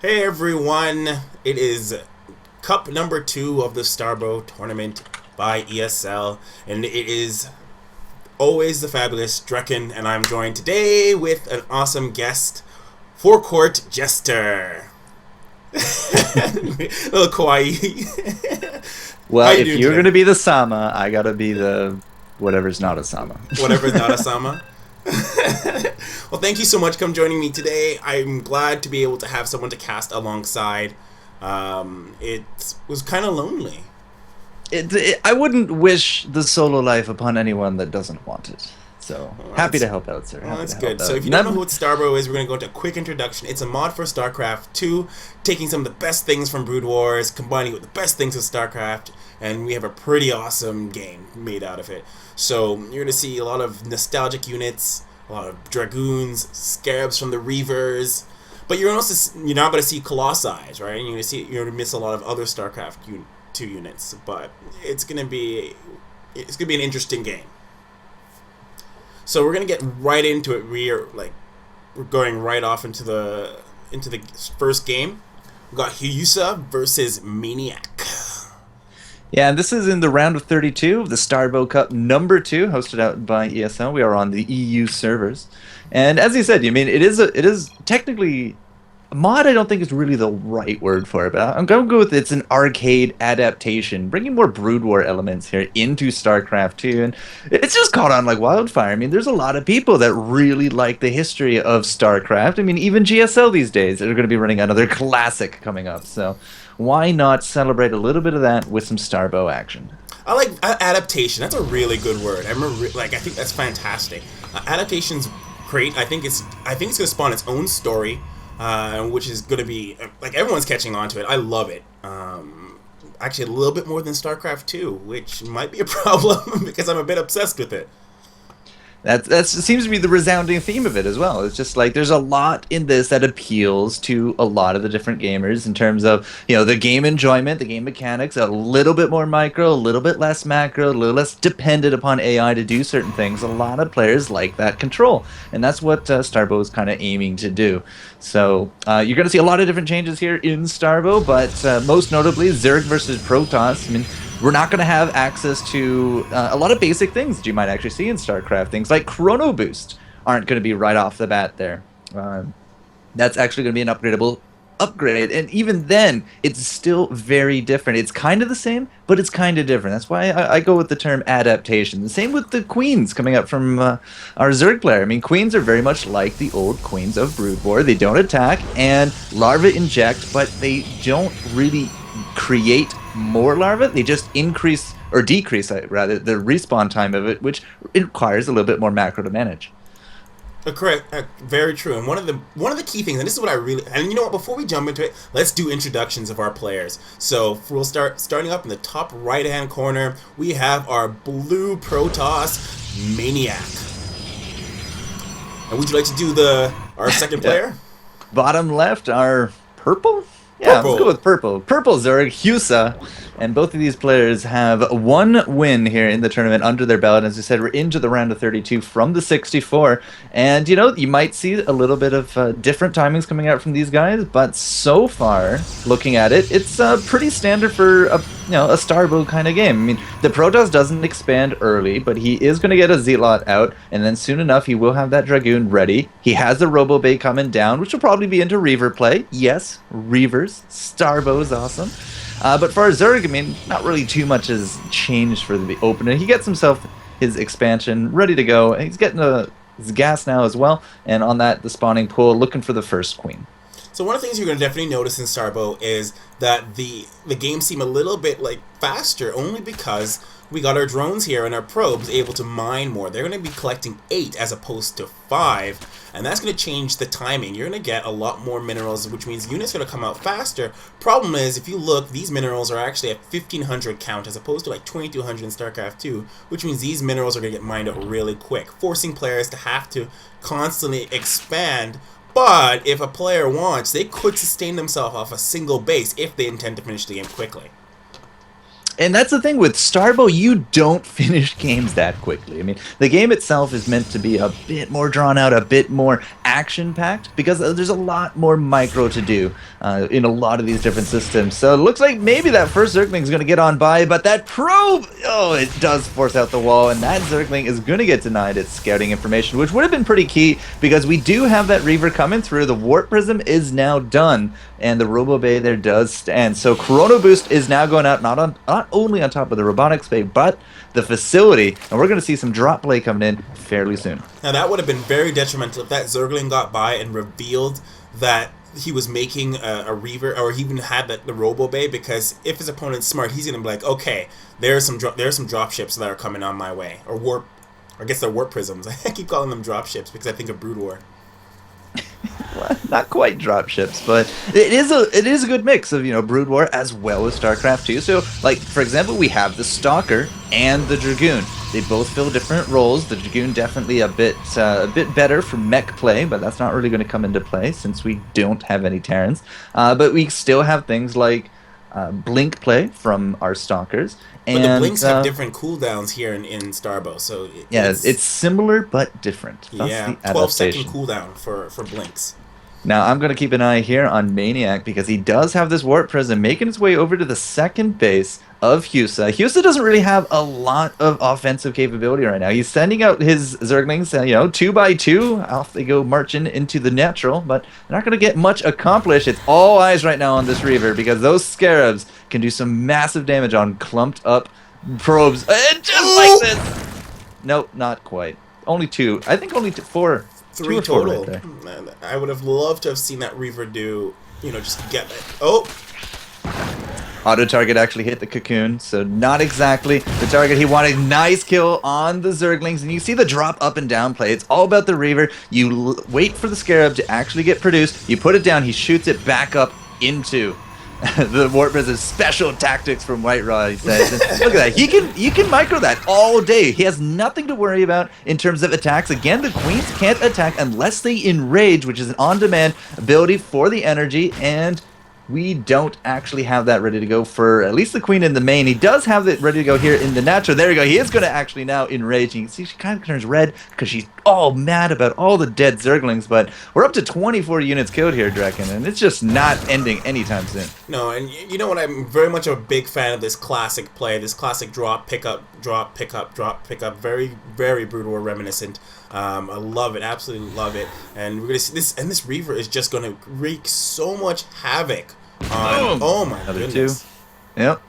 Hey everyone, it is Cup number 2 of the Starbow tournament by ESL, and it is always the fabulous Drekken, and I'm joined today with an awesome guest, Forecourt Jester. A little kawaii. How Well, you if doing you're today? gonna be the Sama, I gotta be the whatever's not a Sama. Whatever's not a Sama. Well, thank you so much for joining me today. I'm glad to be able to have someone to cast alongside. It was kind of lonely. I wouldn't wish the solo life upon anyone that doesn't want it. So Well, happy that's to help out, sir. well, Happy that's to help good. So out. if you don't know what Starbow is, we're going to go into a quick introduction. It's a mod for StarCraft 2, taking some of the best things from Brood Wars, combining it with the best things of StarCraft, and we have a pretty awesome game made out of it. So you're going to see a lot of nostalgic units, a lot of Dragoons, Scarabs from the Reavers, but you're not going to see Colossi, right? You're going to miss a lot of other StarCraft 2 units, but it's going to be an interesting game. So we're gonna get right into it. We're going right off into the first game. We got Heusa versus Maniek. Yeah, and this is in the round of 32 of the Starbow Cup number 2, hosted out by ESL. We are on the EU servers. And as you said, it is technically mod. I don't think is really the right word for it, but I'm going to go with it's an arcade adaptation, bringing more Brood War elements here into StarCraft 2, and it's just caught on like wildfire. I mean, there's a lot of people that really like the history of StarCraft. I mean, even GSL these days are going to be running another classic coming up, so why not celebrate a little bit of that with some Starbow action? I like adaptation. That's a really good word. I think that's fantastic. Adaptation's great. I think it's gonna spawn its own story, which is gonna be like everyone's catching on to it. I love it. Actually, a little bit more than StarCraft 2, which might be a problem because I'm a bit obsessed with it. That seems to be the resounding theme of it as well. It's just like there's a lot in this that appeals to a lot of the different gamers in terms of the game enjoyment, the game mechanics, a little bit more micro, a little bit less macro, a little less dependent upon AI to do certain things. A lot of players like that control, and that's what Starbow is kind of aiming to do. So you're going to see a lot of different changes here in Starbow, but most notably Zerg versus Protoss. I mean, we're not going to have access to a lot of basic things that you might actually see in StarCraft. Things like Chrono Boost aren't going to be right off the bat there. That's actually going to be an upgradable upgrade, and even then, it's still very different. It's kind of the same, but it's kind of different. That's why I go with the term adaptation. The same with the queens coming up from our Zerg player. I mean, queens are very much like the old queens of Brood War. They don't attack, and larvae inject, but they don't really create more larvae. They just increase or decrease, rather, the respawn time of it, which requires a little bit more macro to manage. Correct, very true. And one of the key things, and this is what I really, and you know what? Before we jump into it, let's do introductions of our players. So we'll starting up in the top right-hand corner. We have our blue Protoss Maniac. And would you like to do our second Yeah. player? Bottom left are purple? Yeah, let's go Purple. with purple. Purple Zerg, Heusa, and both of these players have one win here in the tournament under their belt. As I said, we're into the round of 32 from the 64, and you might see a little bit of different timings coming out from these guys, but so far, looking at it, it's pretty standard for a Starbow kind of game. I mean, the Protoss doesn't expand early, but he is going to get a Zealot out, and then soon enough he will have that Dragoon ready. He has the Robo Bay coming down, which will probably be into Reaver play. Yes, Reavers. Starbow is awesome. But for our Zerg, I mean, not really too much has changed for the opener. He gets himself his expansion ready to go. He's getting his gas now as well, and on that, the spawning pool, looking for the first queen. So one of the things you're going to definitely notice in Starbow is that the games seem a little bit like faster, only because we got our drones here and our probes able to mine more. They're going to be collecting 8 as opposed to 5, and that's going to change the timing. You're going to get a lot more minerals, which means units are going to come out faster. Problem is, if you look, these minerals are actually at 1500 count as opposed to like 2200 in StarCraft 2, which means these minerals are going to get mined out really quick, forcing players to have to constantly expand. But if a player wants, they could sustain themselves off a single base if they intend to finish the game quickly. And that's the thing with Starbow, you don't finish games that quickly. I mean, the game itself is meant to be a bit more drawn out, a bit more action-packed, because there's a lot more micro to do in a lot of these different systems. So it looks like maybe that first Zergling is going to get on by, but that probe, oh, it does force out the wall, and that Zergling is going to get denied its scouting information, which would have been pretty key, because we do have that Reaver coming through. The Warp Prism is now done, and the Robo Bay there does stand. So Chrono Boost is now going out not only on top of the Robotics Bay, but the facility, and we're going to see some drop play coming in fairly soon. Now that would have been very detrimental if that Zergling got by and revealed that he was making a Reaver, or he even had the Robo Bay, because if his opponent's smart, he's going to be like, okay, there's some drop ships that are coming on my way, or warp, I guess they're Warp Prisms. I keep calling them drop ships because I think of Brood War. Well, not quite drop ships, but it is a good mix of, you know, Brood War as well as StarCraft 2. So, like, for example, we have the Stalker and the Dragoon. They both fill different roles. The Dragoon definitely a bit better for mech play, but that's not really going to come into play since we don't have any Terrans. But we still have things like Blink play from our Stalkers. But the Blinks have different cooldowns here in Starbow, so it's similar but different. That's yeah, the 12-second cooldown for Blinks. Now, I'm going to keep an eye here on Maniek because he does have this Warp Prism making its way over to the second base of Heusa. Heusa doesn't really have a lot of offensive capability right now. He's sending out his Zerglings, 2x2. Off they go marching into the natural, but they're not going to get much accomplished. It's all eyes right now on this Reaver because those Scarabs can do some massive damage on clumped up probes. Just like this! Nope, not quite. Only two. I think only four. Three total. Right there. I would have loved to have seen that Reaver do, just to get that. Oh! Auto target actually hit the cocoon, so not exactly the target he wanted. Nice kill on the Zerglings, and you see the drop up and down play. It's all about the Reaver. You wait for the Scarab to actually get produced. You put it down, he shoots it back up into the Warp Prism. Special tactics from White Raw, he says. Look at that. He can micro that all day. He has nothing to worry about in terms of attacks. Again, the Queens can't attack unless they enrage, which is an on-demand ability for the energy, and we don't actually have that ready to go for at least the Queen in the main. He does have it ready to go here in the natural. There we go. He is going to actually now enrage. You can see she kind of turns red because she's all mad about all the dead Zerglings, but we're up to 24 units killed here, Drekken, and it's just not ending anytime soon. No, and you know what? I'm very much a big fan of this classic play, this classic drop, pick up, drop, pick up, drop, pick up. Very, very Brood War reminiscent. I love it, absolutely love it, and we're gonna see this. And this Reaver is just gonna wreak so much havoc on. Oh my goodness! Yep.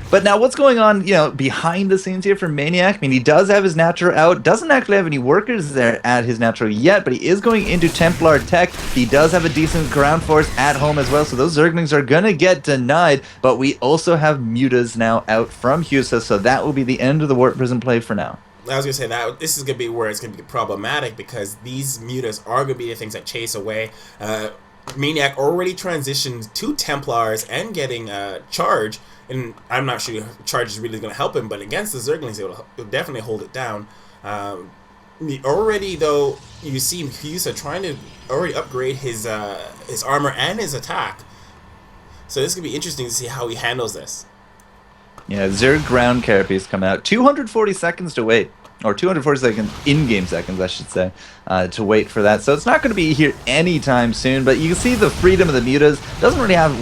But now, what's going on? Behind the scenes here for Maniek. I mean, he does have his natural out. Doesn't actually have any workers there at his natural yet, but he is going into Templar tech. He does have a decent ground force at home as well, so those Zerglings are gonna get denied. But we also have mutas now out from Heusa, so that will be the end of the Warp Prism play for now. I was going to say that this is going to be where it's going to be problematic because these mutas are going to be the things that chase away. Maniek already transitioned to Templars and getting Charge, and I'm not sure Charge is really going to help him, but against the Zerglings, it'll definitely hold it down. Already, though, you see Heusa trying to already upgrade his armor and his attack. So this is going to be interesting to see how he handles this. Yeah, Zerg ground carapace coming out. 240 seconds to wait. Or 240 seconds, in-game seconds, I should say, to wait for that. So it's not going to be here anytime soon, but you can see the freedom of the mutas. Doesn't really have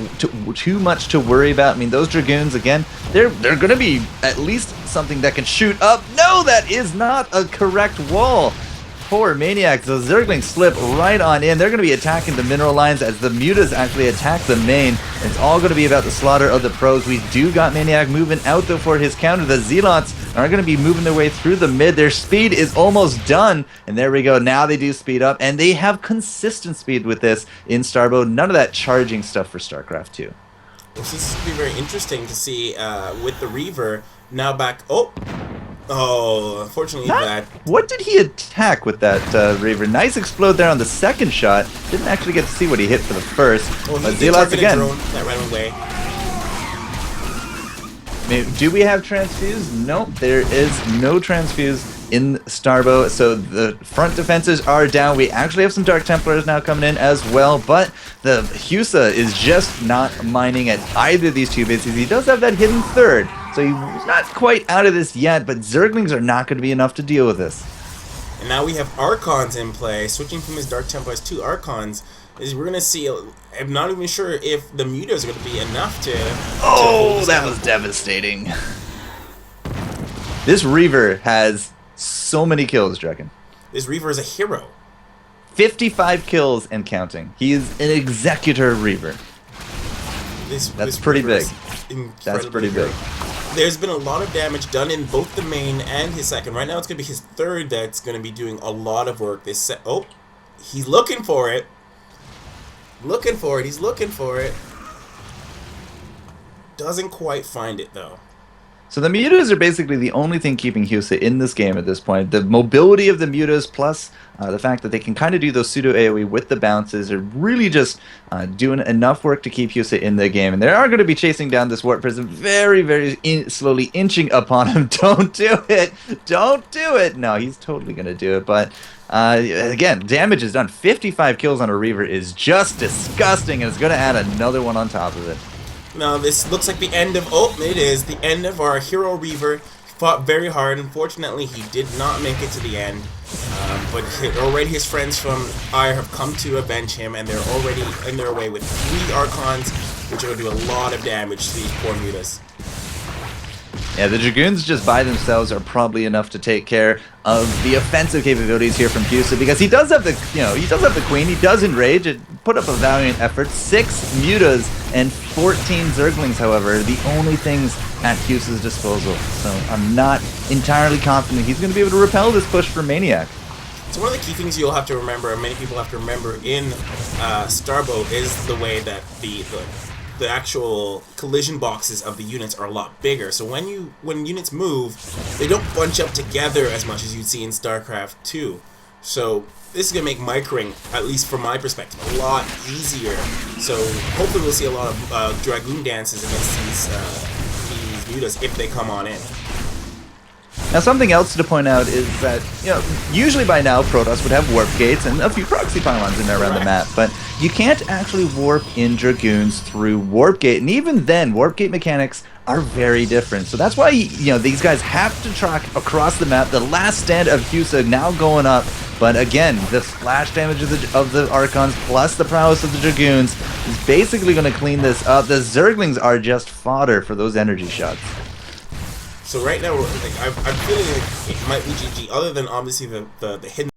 too much to worry about. I mean, those Dragoons, again, they're going to be at least something that can shoot up. No, that is not a correct wall. Poor Maniacs. The Zerglings slip right on in. They're going to be attacking the mineral lines as the mutas actually attack the main. It's all going to be about the slaughter of the pros. We do got Maniac moving out though for his counter. The Zealots are going to be moving their way through the mid. Their speed is almost done. And there we go. Now they do speed up. And they have consistent speed with this in Starbow. None of that charging stuff for StarCraft 2. This is going to be very interesting to see with the Reaver now back. Oh, unfortunately What did he attack with that Reaver? Nice explode there on the second shot. Didn't actually get to see what he hit for the first. But Zealots again. Drone that ran away. Do we have transfuse? Nope, there is no transfuse in Starbow, so the front defenses are down. We actually have some Dark Templars now coming in as well, but the Heusa is just not mining at either of these two bases. He does have that hidden third, So he's not quite out of this yet, but Zerglings are not going to be enough to deal with this. And now we have Archons in play. Switching from his Dark Templars to Archons, is we're going to see... I'm not even sure if the Mutas are going to be enough to... Oh, that was devastating. This Reaver has so many kills, Draken. This Reaver is a hero. 55 kills and counting. He is an Executor Reaver. That's pretty big. That's pretty big. There's been a lot of damage done in both the main and his second. Right now it's going to be his third that's going to be doing a lot of work. Oh, he's looking for it. Looking for it. He's looking for it. Doesn't quite find it, though. So the Mutas are basically the only thing keeping Heusa in this game at this point. The mobility of the Mutas plus the fact that they can kind of do those pseudo AoE with the bounces are really just doing enough work to keep Heusa in the game. And they are going to be chasing down this Warp Prism very, very slowly inching upon him. Don't do it! Don't do it! No, he's totally going to do it. But again, damage is done. 55 kills on a Reaver is just disgusting, and it's going to add another one on top of it. Now this looks like the end of... Oh, it is the end of our hero Reaver. He fought very hard. Unfortunately, he did not make it to the end. But already his friends from Ire have come to avenge him, and they're already in their way with 3 Archons, which are going to do a lot of damage to these poor Mutas. Yeah, the Dragoons just by themselves are probably enough to take care of the offensive capabilities here from Heusa, because he does have the, he does have the Queen, he does enrage, it put up a valiant effort. 6 Mutas and 14 Zerglings, however, the only things at Heusa's disposal. So I'm not entirely confident he's going to be able to repel this push from Maniek. So one of the key things you'll have to remember, and many people have to remember in Starbow, is the way that the actual collision boxes of the units are a lot bigger. So when units move, they don't bunch up together as much as you'd see in StarCraft 2. So this is going to make microing, at least from my perspective, a lot easier. So hopefully we'll see a lot of Dragoon dances against these mutas if they come on in. Now, something else to point out is that, usually by now Protoss would have warp gates and a few proxy pylons in there around the map, but you can't actually warp in Dragoons through warp gate, and even then, warp gate mechanics are very different. So that's why, these guys have to track across the map. The last stand of Heusa now going up, but again, the splash damage of the Archons plus the prowess of the Dragoons is basically going to clean this up. The Zerglings are just fodder for those energy shots. So right now, I'm feeling like it might be GG, other than obviously the hidden